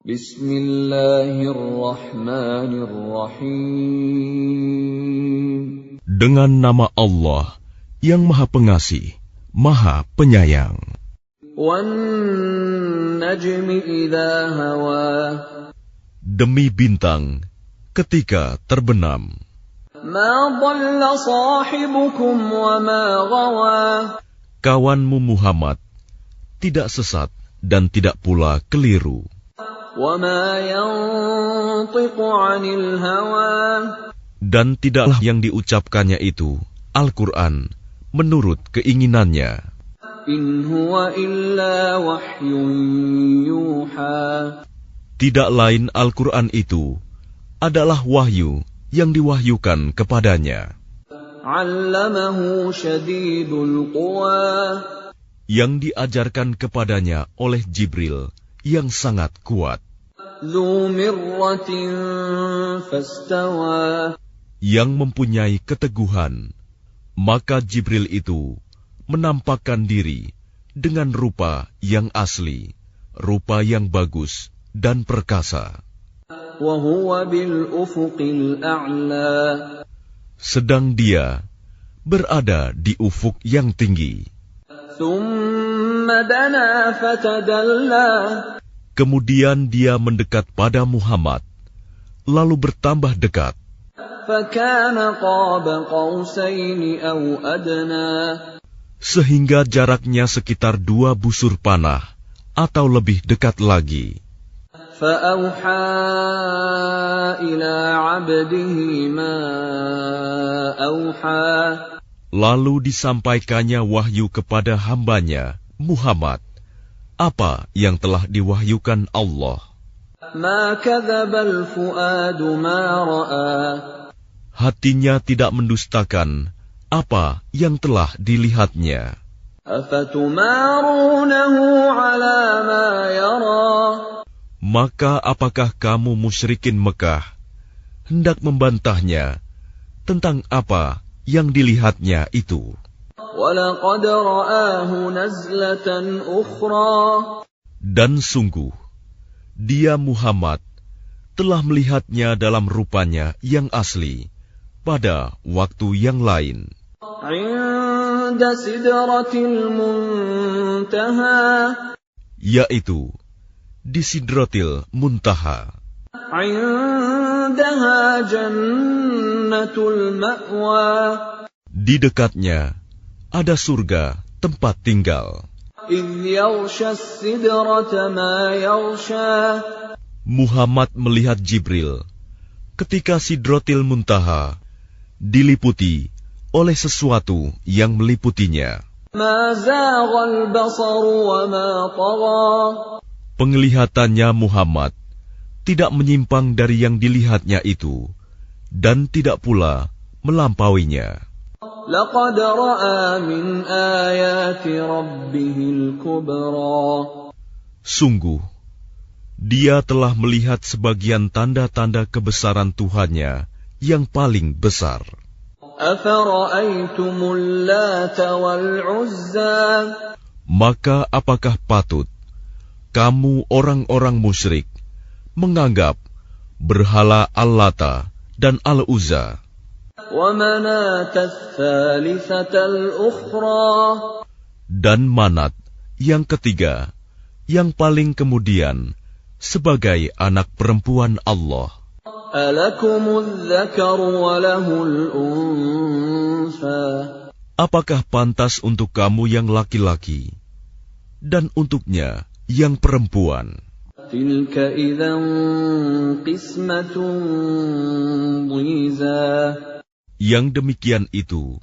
Bismillahirrahmanirrahim. Dengan nama Allah yang Maha Pengasih, Maha Penyayang. Wan-najmi idza hawa. Demi bintang ketika terbenam. Ma dhalla sahibukum wa ma ghawa. Kawanmu Muhammad tidak sesat dan tidak pula keliru. Wa ma yantiqu 'anil hawa. Dan tidaklah yang diucapkannya itu, Al-Quran, menurut keinginannya. In huwa illa wahyun yuha. Tidak lain Al-Quran itu adalah wahyu yang diwahyukan kepadanya. 'Allamahu syadidul quwa. Yang diajarkan kepadanya oleh Jibril yang sangat kuat. Dzu mirratin fastawa. Yang mempunyai keteguhan, maka Jibril itu menampakkan diri dengan rupa yang asli, rupa yang bagus dan perkasa. Wa huwa bil ufuqil a'la. Sedang dia berada di ufuk yang tinggi. Tsumma dana fatadalla. Kemudian dia mendekat pada Muhammad, lalu bertambah dekat. Fakana qaba qausaini aw adna. Sehingga jaraknya sekitar 2 busur panah atau lebih dekat lagi. Fa'auha ila 'abdihi ma auha. Lalu disampaikannya wahyu kepada hambanya, Muhammad, apa yang telah diwahyukan Allah. Ma kadzabal fuadu ma ra'a. Hatinya tidak mendustakan apa yang telah dilihatnya. Afatumarunahu 'ala ma yara. Maka apakah kamu musyrikin Mekah hendak membantahnya tentang apa yang dilihatnya itu? Walaqad ra'ahu nazlatan ukhra. Dan sungguh, dia Muhammad telah melihatnya dalam rupanya yang asli pada waktu yang lain. 'Inda sidratil muntaha. Yaitu di Sidratil Muntaha. 'Indaha jannatul ma'wa. Di dekatnya ada surga tempat tinggal. إِذْ يَغْشَى السِّدْرَةَ مَا يَغْشَى. Muhammad melihat Jibril ketika Sidratil Muntaha diliputi oleh sesuatu yang meliputinya. مَا زَاغَ الْبَصَرُ وَمَا طَغَى. Penglihatannya Muhammad tidak menyimpang dari yang dilihatnya itu dan tidak pula melampauinya. لَقَدْ رَأَى مِنْ آيَاتِ رَبِّهِ الْكُبْرَى. Sungguh, dia telah melihat sebagian tanda-tanda kebesaran Tuhannya yang paling besar. أَفَرَأَيْتُمُ اللَّاتَ وَالْعُزَّى. Maka apakah patut kamu orang-orang musyrik menganggap berhala Al-Lata dan Al-Uzza وَمَنَاةَ الثَّالِثَةَ الْأُخْرَى. dan Manat yang ketiga, yang paling kemudian, sebagai anak perempuan Allah? أَلَكُمُ الذَّكَرُ وَلَهُ الْأُنثَى. Apakah pantas untuk kamu yang laki-laki dan untuknya yang perempuan? تِلْكَ إِذًا قِسْمَةٌ ضِيزَى. Yang demikian itu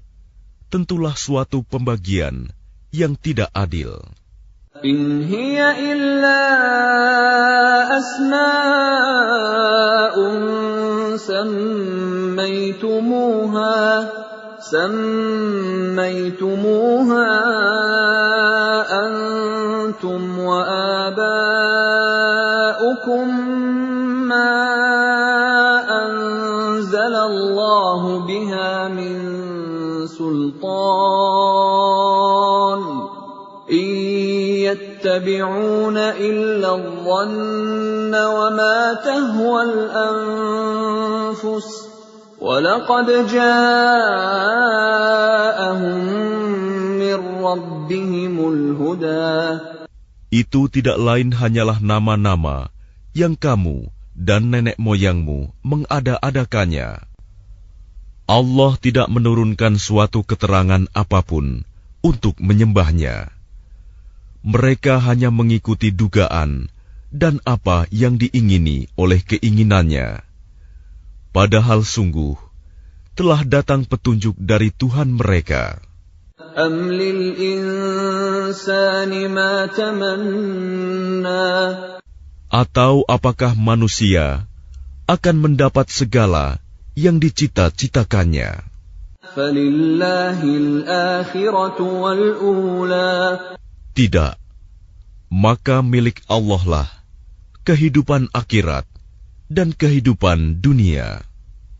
tentulah suatu pembagian yang tidak adil. إِنْ هِيَ إِلَّا أَسْمَاءٌ سَمَّيْتُمُوهَا أَنْتُمْ وَآبَاؤُكُمْ مَا أَنزَلَ اللَّهُ بِهَا مِنْ سُلْطَانٍ إِنْ يَتَّبِعُونَ إِلَّا الظن وما تهوى الأنفس وَلَقَدْ جَاءَهُم مِّن رَّبِّهِمُ الْهُدَىٰ. Itu tidak lain hanyalah nama-nama yang kamu dan nenek moyangmu mengada-adakannya. Allah tidak menurunkan suatu keterangan apapun untuk menyembahnya. Mereka hanya mengikuti dugaan dan apa yang diingini oleh keinginannya. Padahal sungguh telah datang petunjuk dari Tuhan mereka. أَمْ لِلْإِنسَانِ مَا تَمَنَّى. Atau apakah manusia akan mendapat segala yang dicita-citakannya? فَلِلَّهِ الْآخِرَةُ وَالْأُولَى. Tidak, maka milik Allah lah kehidupan akhirat dan kehidupan dunia.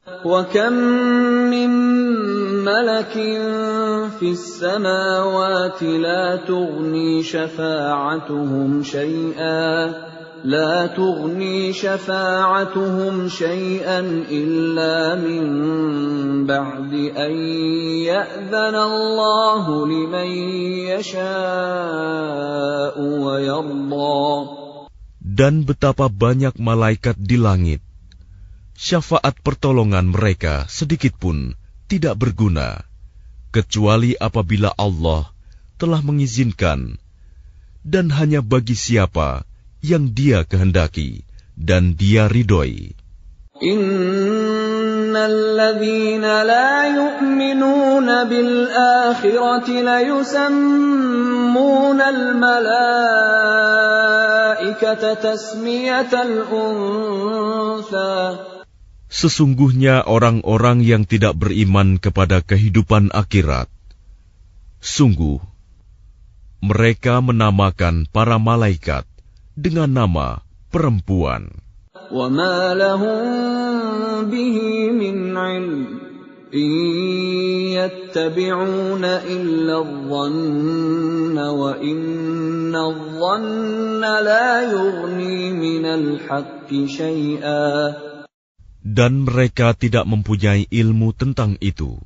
وَكَمْ مِنْ مَلَكٍ فِي السَّمَاوَاتِ لَا تُغْنِي شَفَاعَتُهُمْ شَيْئًا إِلَّا مِنْ بَعْدِ أَنْ يَأْذَنَ اللَّهُ لِمَنْ يَشَاءُ وَيَرْضَى. Dan betapa banyak malaikat di langit, syafaat pertolongan mereka sedikitpun tidak berguna, kecuali apabila Allah telah mengizinkan, dan hanya bagi siapa yang Dia kehendaki dan Dia ridhoi. Innalladzina la yu'minuna bil akhirati la yusammuna al malaikata tasmiyatal untha. Sesungguhnya orang-orang yang tidak beriman kepada kehidupan akhirat, sungguh mereka menamakan para malaikat dengan nama perempuan. وَمَا لَهُم بِهِ مِنْ عِلْمٍ إِنْ يَتَّبِعُونَ إِلَّا الظَّنَّ وَإِنَّ الظَّنَّ لَا يُغْنِي مِنَ الْحَقِّ شَيْئًا. Dan mereka tidak mempunyai ilmu tentang itu.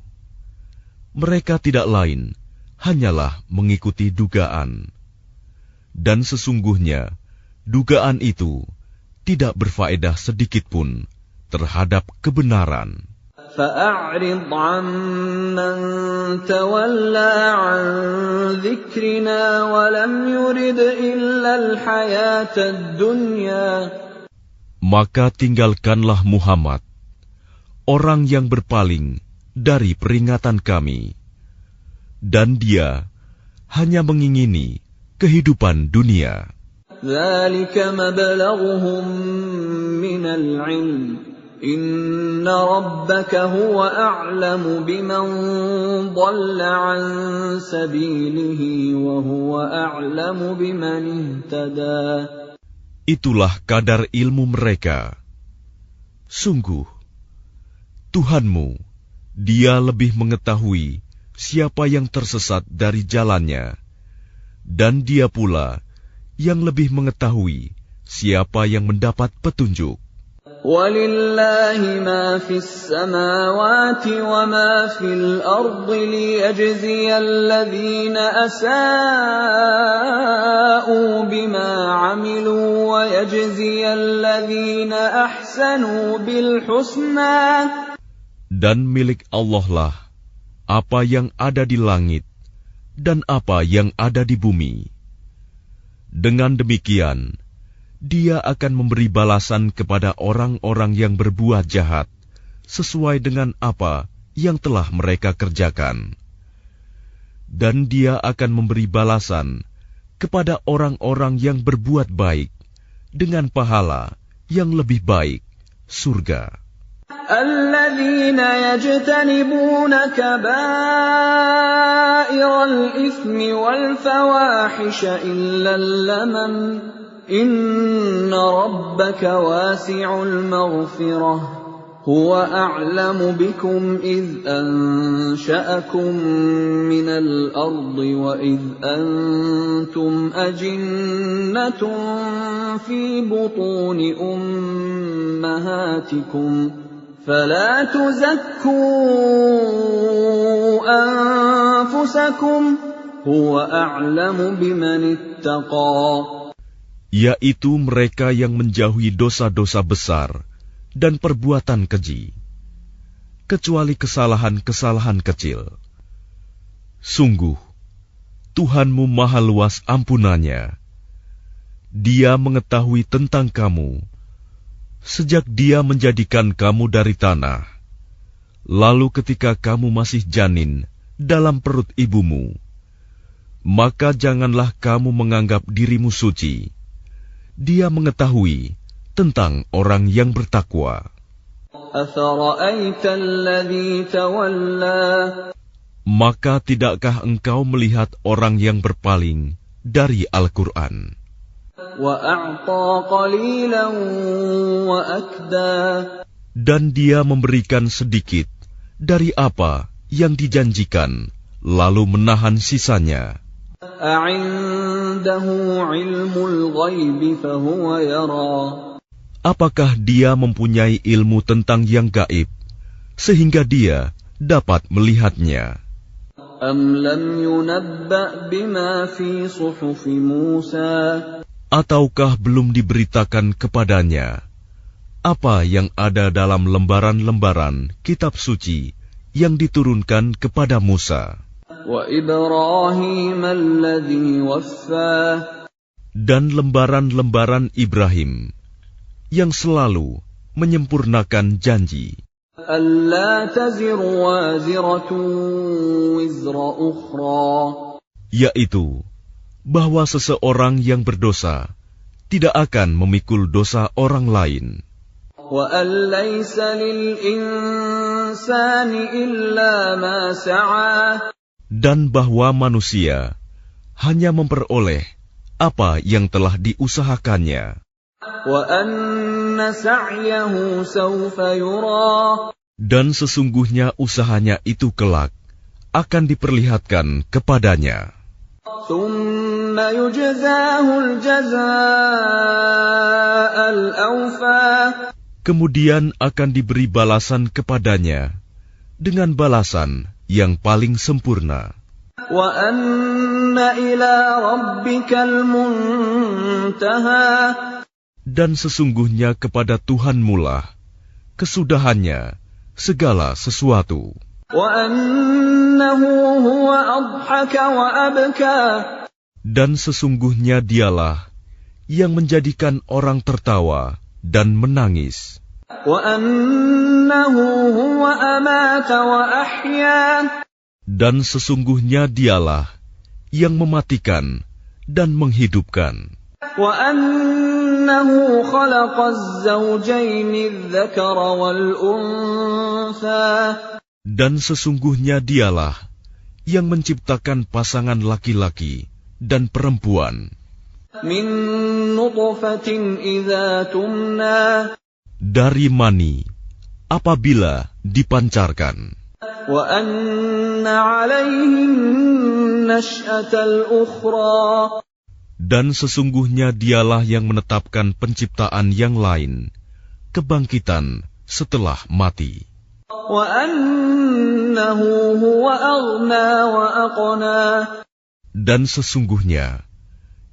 Mereka tidak lain hanyalah mengikuti dugaan. Dan sesungguhnya dugaan itu tidak berfaedah sedikitpun terhadap kebenaran. فَأَعْرِضْ عَمَّنْ تَوَلَّى عَنْ ذِكْرِنَا وَلَمْ يُرِدْ إِلَّا الْحَيَاةَ الدُّنْيَا. Maka tinggalkanlah Muhammad, orang yang berpaling dari peringatan kami, dan dia hanya mengingini kehidupan dunia. ذَلِكَ مَبْلَغُهُم مِّنَ الْعِلْمِ إِنَّ رَبَّكَ هُوَ أَعْلَمُ بِمَنْ ضَلَّ عَنْ سَبِيلِهِ وَهُوَ أَعْلَمُ بِمَنِ اهْتَدَى. Itulah kadar ilmu mereka. Sungguh, Tuhanmu, Dia lebih mengetahui siapa yang tersesat dari jalannya, dan Dia pula yang lebih mengetahui siapa yang mendapat petunjuk. وَلِلَّهِ مَا فِي السَّمَاوَاتِ وَمَا فِي الْأَرْضِ لِيَجْزِيَ الَّذِينَ أَسَاءُوا بِمَا عَمِلُوا وَيَجْزِيَ الَّذِينَ أَحْسَنُوا بِالْحُسْنَى. Dan milik Allah lah apa yang ada di langit dan apa yang ada di bumi. Dengan demikian, Dia akan memberi balasan kepada orang-orang yang berbuat jahat sesuai dengan apa yang telah mereka kerjakan. Dan Dia akan memberi balasan kepada orang-orang yang berbuat baik dengan pahala yang lebih baik, surga. الَّذِينَ يَجْتَنِبُونَ كَبَائِرَ الْإِثْمِ وَالْفَوَاحِشَ إِلَّا اللَّمَمَ إِنَّ رَبَّكَ وَاسِعُ الْمَغْفِرَةِ هو أعلم بكم إذ أنشأكم من الأرض وإذ أنتم أجنة في بطون أمهاتكم فلا تزكوا أنفسكم هو أعلم بمن اتقى. Yaitu mereka yang menjauhi dosa-dosa besar dan perbuatan keji, kecuali kesalahan-kesalahan kecil. Sungguh, Tuhanmu maha luas ampunannya. Dia mengetahui tentang kamu, sejak Dia menjadikan kamu dari tanah, lalu ketika kamu masih janin dalam perut ibumu, maka janganlah kamu menganggap dirimu suci. Dia mengetahui tentang orang yang bertakwa. Maka tidakkah engkau melihat orang yang berpaling dari Al-Quran? Dan dia memberikan sedikit dari apa yang dijanjikan, lalu menahan sisanya. Apakah dia mempunyai ilmu tentang yang gaib, sehingga dia dapat melihatnya? Ataukah belum diberitakan kepadanya apa yang ada dalam lembaran-lembaran kitab suci yang diturunkan kepada Musa? Dan lembaran-lembaran Ibrahim yang selalu menyempurnakan janji, yaitu bahwa seseorang yang berdosa tidak akan memikul dosa orang lain, dan bahwa manusia hanya memperoleh apa yang telah diusahakannya. Dan sesungguhnya usahanya itu kelak akan diperlihatkan kepadanya. Kemudian akan diberi balasan kepadanya dengan balasan yang paling sempurna. Dan sesungguhnya kepada Tuhanmu lah kesudahannya segala sesuatu. Dan sesungguhnya Dialah yang menjadikan orang tertawa dan menangis. Dan sesungguhnya Dialah yang mematikan dan menghidupkan. Dan sesungguhnya Dialah yang menciptakan pasangan laki-laki dan perempuan dari mani apabila dipancarkan. Dan sesungguhnya Dialah yang menetapkan penciptaan yang lain, kebangkitan setelah mati. Dan sesungguhnya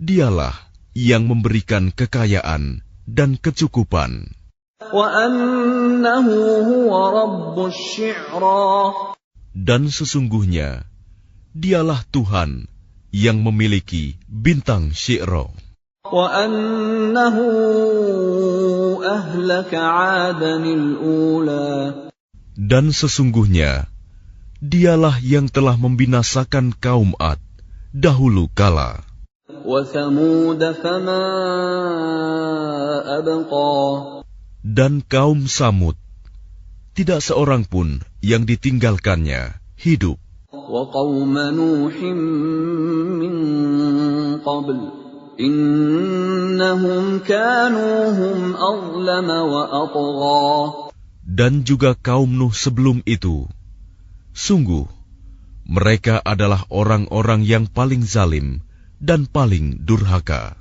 Dialah yang memberikan kekayaan dan kecukupan. Dan sesungguhnya Dialah Tuhan yang memiliki bintang Syi'ra. Dan sesungguhnya Dialah yang telah membinasakan kaum Ad dahulu kala. Dan kaum Samud, tidak seorang pun yang ditinggalkannya hidup. Dan juga kaum Nuh sebelum itu. Sungguh, mereka adalah orang-orang yang paling zalim dan paling durhaka.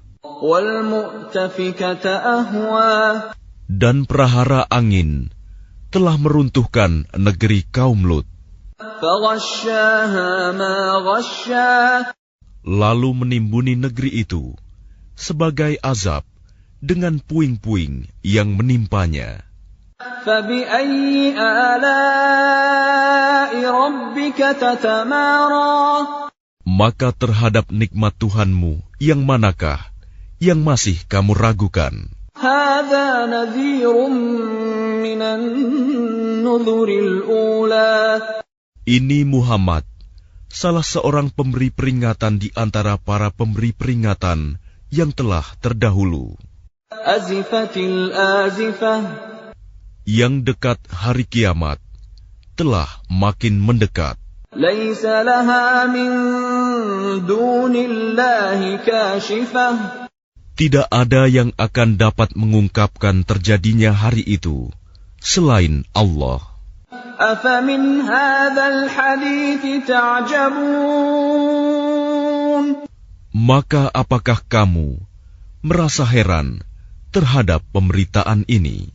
Dan prahara angin telah meruntuhkan negeri kaum Lut. Lalu menimbuni negeri itu sebagai azab dengan puing-puing yang menimpanya. Maka terhadap nikmat Tuhanmu yang manakah yang masih kamu ragukan? Ini Muhammad, salah seorang pemberi peringatan di antara para pemberi peringatan yang telah terdahulu. Yang dekat hari kiamat telah makin mendekat. Tidak ada yang akan dapat mengungkapkan terjadinya hari itu selain Allah. Maka apakah kamu merasa heran terhadap pemberitaan ini?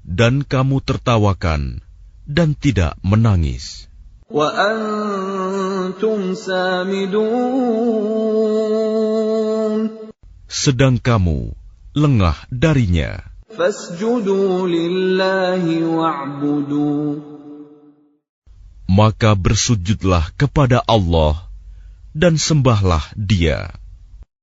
Dan kamu tertawakan dan tidak menangis. Sedang kamu lengah darinya. Maka bersujudlah kepada Allah dan sembahlah Dia.